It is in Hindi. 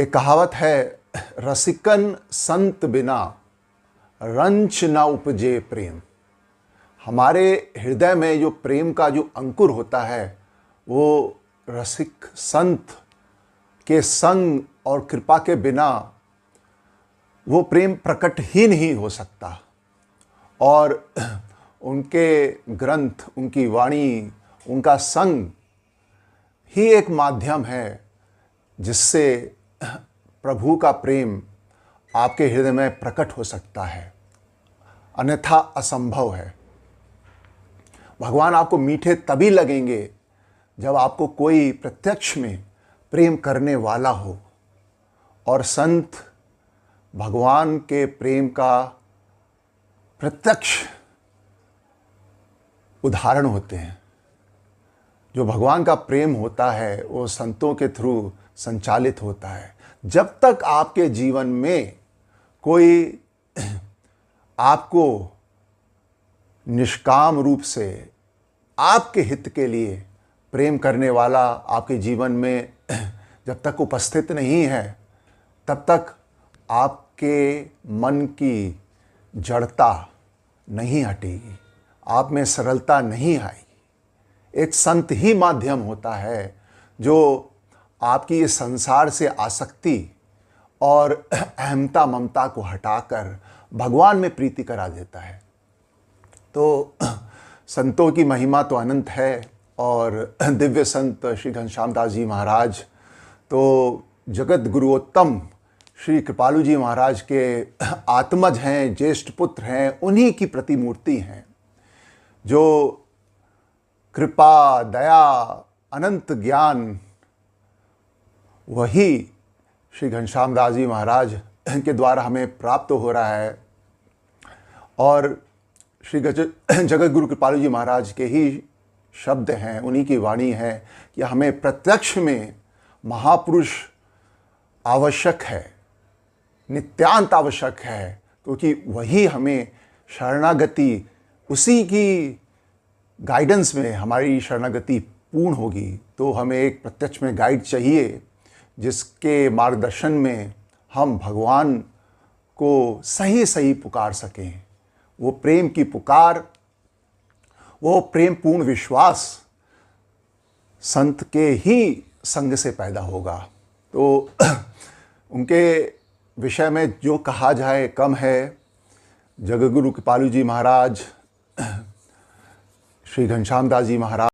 एक कहावत है, रसिकन संत बिना रंच न उपजे प्रेम। हमारे हृदय में जो प्रेम का जो अंकुर होता है वो रसिक संत के संग और कृपा के बिना वो प्रेम प्रकट ही नहीं हो सकता। और उनके ग्रंथ, उनकी वाणी, उनका संग ही एक माध्यम है जिससे प्रभु का प्रेम आपके हृदय में प्रकट हो सकता है, अन्यथा असंभव है। भगवान आपको मीठे तभी लगेंगे जब आपको कोई प्रत्यक्ष में प्रेम करने वाला हो। और संत भगवान के प्रेम का प्रत्यक्ष उदाहरण होते हैं। जो भगवान का प्रेम होता है वो संतों के थ्रू संचालित होता है। जब तक आपके जीवन में कोई आपको निष्काम रूप से आपके हित के लिए प्रेम करने वाला आपके जीवन में जब तक उपस्थित नहीं है, तब तक आपके मन की जड़ता नहीं हटेगी, आप में सरलता नहीं आएगी। एक संत ही माध्यम होता है जो आपकी इस संसार से आसक्ति और अहमता ममता को हटाकर भगवान में प्रीति करा देता है। तो संतों की महिमा तो अनंत है। और दिव्य संत श्री घनश्याम दास जी महाराज तो जगत गुरुओत्तम श्री कृपालु जी महाराज के आत्मज हैं, ज्येष्ठ पुत्र हैं, उन्हीं की प्रतिमूर्ति हैं। जो कृपा, दया, अनंत ज्ञान वही श्री घनश्याम दास जी महाराज के द्वारा हमें प्राप्त हो रहा है। और श्री जगत गुरु कृपालु जी महाराज के ही शब्द हैं, उन्हीं की वाणी है कि हमें प्रत्यक्ष में महापुरुष आवश्यक है, नित्यांत आवश्यक है, क्योंकि वही हमें शरणागति, उसी की गाइडेंस में हमारी शरणागति पूर्ण होगी। तो हमें एक प्रत्यक्ष में गाइड चाहिए जिसके मार्गदर्शन में हम भगवान को सही सही पुकार सकें। वो प्रेम की पुकार, वो प्रेम पूर्ण विश्वास संत के ही संग से पैदा होगा। तो उनके विषय में जो कहा जाए कम है। जगत गुरु कृपालु जी महाराज, श्री घनश्याम दास जी महाराज